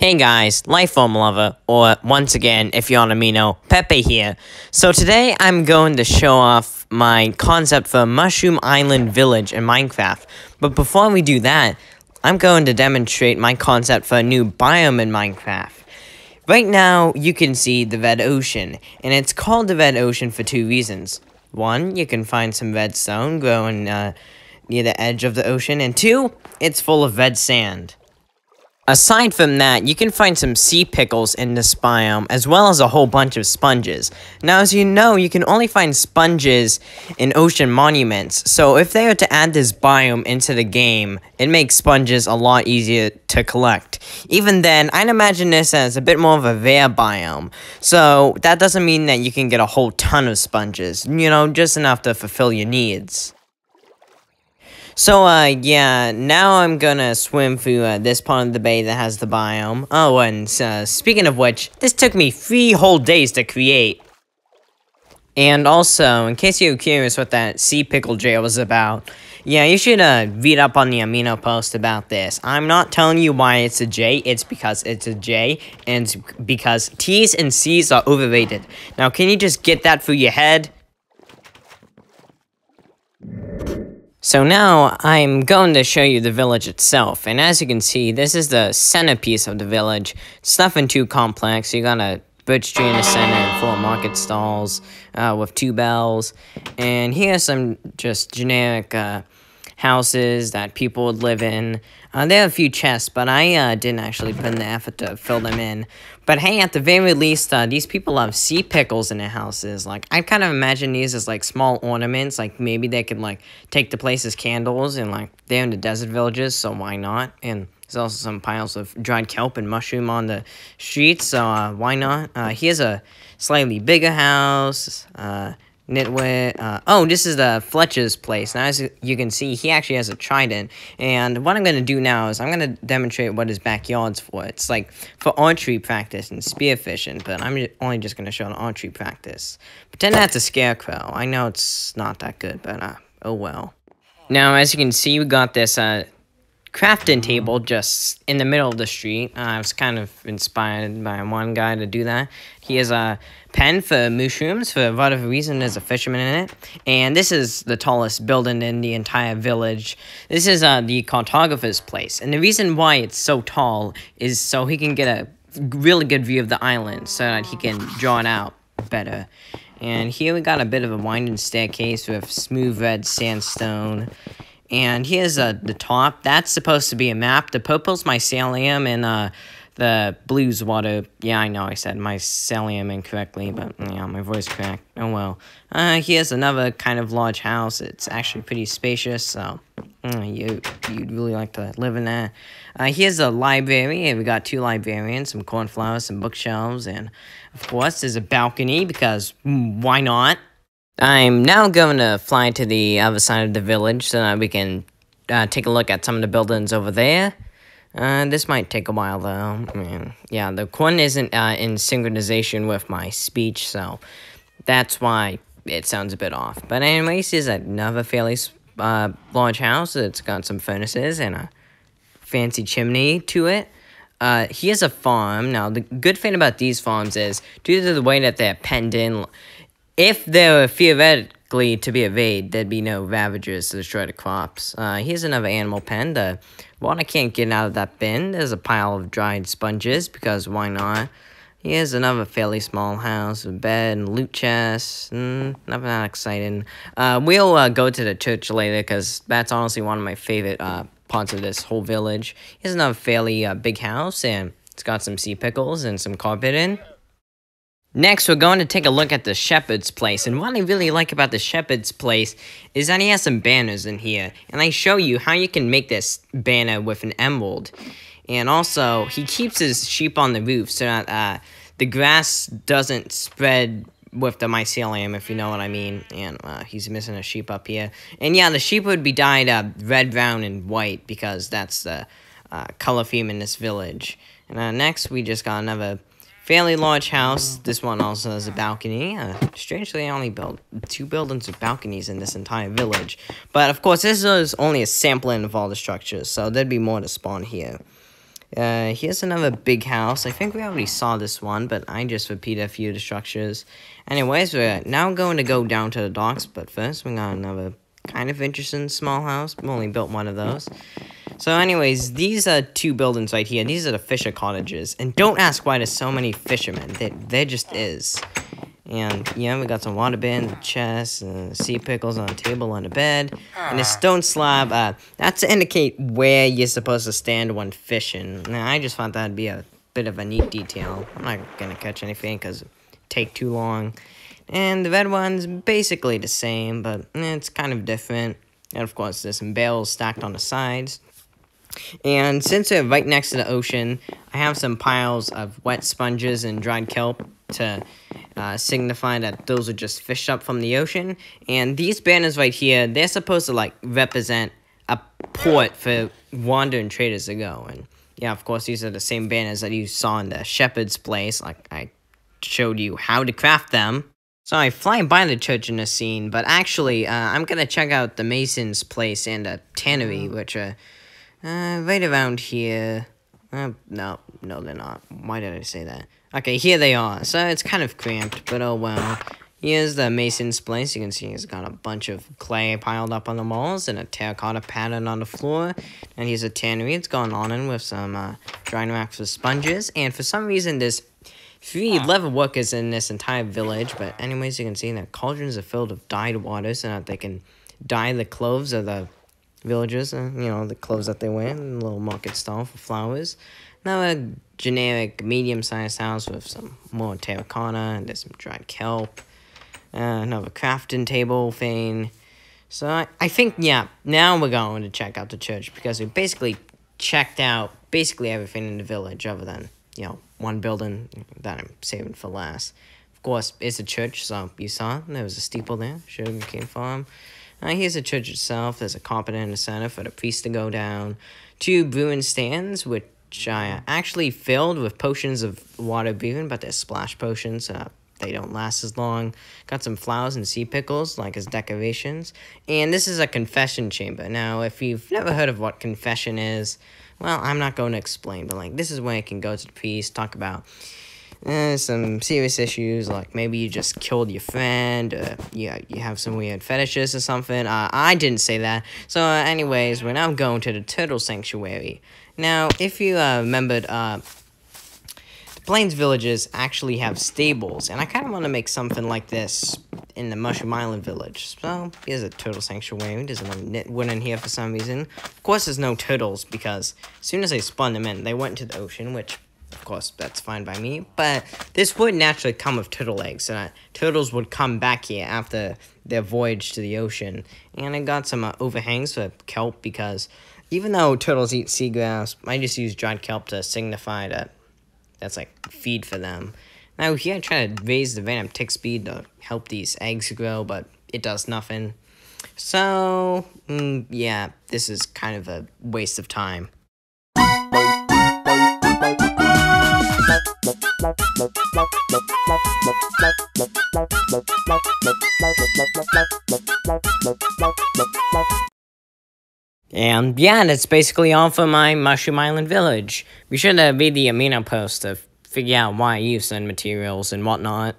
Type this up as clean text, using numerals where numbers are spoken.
Hey guys, Life Form Lover, or once again, if you're on Amino, Pepe here. So today I'm going to show off my concept for Mushroom Island Village in Minecraft. But before we do that, I'm going to demonstrate my concept for a new biome in Minecraft. Right now, you can see the red ocean, and it's called the red ocean for two reasons. One, you can find some redstone growing near the edge of the ocean, and two, it's full of red sand. Aside from that, you can find some sea pickles in this biome, as well as a whole bunch of sponges. Now, as you know, you can only find sponges in ocean monuments, so if they were to add this biome into the game, it makes sponges a lot easier to collect. Even then, I'd imagine this as a bit more of a rare biome, so that doesn't mean that you can get a whole ton of sponges, just enough to fulfill your needs. So, yeah, now I'm gonna swim through, this part of the bay that has the biome. Oh, and, speaking of which, this took me 3 whole days to create. And also, in case you're curious what that sea pickle jail was about, yeah, you should, read up on the Amino post about this. I'm not telling you why it's a J, it's because it's a J, and it's because T's and C's are overrated. Now, can you just get that through your head? So now, I'm going to show you the village itself, and as you can see, this is the centerpiece of the village. It's nothing too complex. You got a bridge tree in the center and 4 market stalls with 2 bells, and here's some just generic houses that people would live in. There are a few chests, but I didn't actually put in the effort to fill them in. But hey, at the very least, these people have sea pickles in their houses. Like, I kind of imagine these as, like, small ornaments. Like, maybe they could, like, take the place as candles, and, like, they're in the desert villages, so why not? And there's also some piles of dried kelp and mushroom on the streets, so why not? Here's a slightly bigger house, Nitwit. Oh, this is the Fletcher's place. Now, as you can see, he actually has a trident. And what I'm going to do now is I'm going to demonstrate what his backyard's for. It's like for archery practice and spearfishing, but I'm only just going to show an archery practice. Pretend that's a scarecrow. I know it's not that good, but oh well. Now, as you can see, we got this crafting table just in the middle of the street. I was kind of inspired by one guy to do that. He has a pen for mushrooms. For whatever reason, there's a fisherman in it. And this is the tallest building in the entire village. This is the cartographer's place. And the reason why it's so tall is so he can get a really good view of the island so that he can draw it out better. And here we got a bit of a winding staircase with smooth red sandstone. And here's the top. That's supposed to be a map. The purple's mycelium, and the blue's water. Yeah, I know I said mycelium incorrectly, but yeah, my voice cracked. Oh well. Here's another kind of large house. It's actually pretty spacious, so you'd really like to live in that. Here's a library, and we got 2 librarians, some cornflowers, some bookshelves, and of course there's a balcony because why not? I'm now going to fly to the other side of the village so that we can take a look at some of the buildings over there. This might take a while, though. I mean, yeah, the coin isn't in synchronization with my speech, so that's why it sounds a bit off. But anyways, here's another fairly large house. It's got some furnaces and a fancy chimney to it. Here's a farm. Now, the good thing about these farms is, due to the way that they're penned in, if they were theoretically to be evaded, there'd be no ravagers to destroy the crops. Here's another animal pen. The water can't get out of that bin. There's a pile of dried sponges, because why not? Here's another fairly small house, a bed and loot chest. Nothing that exciting. We'll go to the church later, because that's honestly one of my favorite parts of this whole village. Here's another fairly big house, and it's got some sea pickles and some carpeting. Next, we're going to take a look at the shepherd's place, and what I really like about the shepherd's place is that he has some banners in here, and I show you how you can make this banner with an emerald. And also, he keeps his sheep on the roof so that the grass doesn't spread with the mycelium, if you know what I mean. And he's missing a sheep up here. And yeah, the sheep would be dyed red, brown, and white, because that's the color theme in this village. And next, we just got another fairly large house. This one also has a balcony. Strangely, I only built 2 buildings with balconies in this entire village. But of course, this is only a sampling of all the structures, so there'd be more to spawn here. Here's another big house. I think we already saw this one, but I just repeated a few of the structures. Anyways, we're now going to go down to the docks, but first we got another kind of interesting small house. We only built one of those. So anyways, these are two buildings right here. These are the fisher cottages. And don't ask why there's so many fishermen. There just is. And, yeah, we got some water bins, chests, sea pickles on a table on the bed. And a stone slab, that's to indicate where you're supposed to stand when fishing. Now, I just thought that'd be a bit of a neat detail. I'm not gonna catch anything because it'd take too long. And the red one's basically the same, but it's kind of different. And, of course, there's some barrels stacked on the sides. And since we're right next to the ocean, I have some piles of wet sponges and dried kelp to signify that those are just fished up from the ocean. And these banners right here, they're supposed to, like, represent a port for wandering traders to go. And, yeah, of course, these are the same banners that you saw in the shepherd's place. Like, I showed you how to craft them. So I fly by the church in this scene, but actually, I'm going to check out the mason's place and the tannery, which are right around here. No, they're not. Why did I say that? Okay, here they are. So it's kind of cramped, but oh well. Here's the mason's place. You can see he's got a bunch of clay piled up on the walls and a terracotta pattern on the floor. And here's a tannery. It's gone on in with some drying racks of sponges. And for some reason, there's 3 leather workers in this entire village. But anyways, you can see that cauldrons are filled with dyed water so that they can dye the clothes of the villagers, the clothes that they wear, and a little market stall for flowers. Now a generic medium-sized house with some more terracotta, and there's some dried kelp. Another crafting table thing. So I think, yeah, now we're going to check out the church, because we basically checked out basically everything in the village other than, one building that I'm saving for last. Of course, it's a church, so you saw there was a steeple there, sugar cane farm. Here's the church itself. There's a carpet in the center for the priest to go down. 2 brewing stands, which I actually filled with potions of water breathing, but they're splash potions. They don't last as long. Got some flowers and sea pickles, like as decorations. And this is a confession chamber. Now, if you've never heard of what confession is, well, I'm not going to explain, but, like, this is where you can go to the priest, talk about some serious issues, like maybe you just killed your friend, or you have some weird fetishes or something. I didn't say that. So, anyways, we're now going to the turtle sanctuary. Now, if you remembered, the Plains villages actually have stables, and I kind of want to make something like this in the Mushroom Island village. So, here's a turtle sanctuary. There's another knitwood in here for some reason. Of course, there's no turtles, because as soon as I spawned them in, they went into the ocean, which, of course, that's fine by me, but this would naturally come with turtle eggs, so that turtles would come back here after their voyage to the ocean. And I got some overhangs for kelp, because even though turtles eat seagrass, I just use dried kelp to signify that that's like feed for them. Now here I try to raise the random tick speed to help these eggs grow, but it does nothing. So, yeah, this is kind of a waste of time. And yeah, that's basically all for my Mushroom Island village. Be sure to read the Amino post to figure out why I use certain materials and whatnot.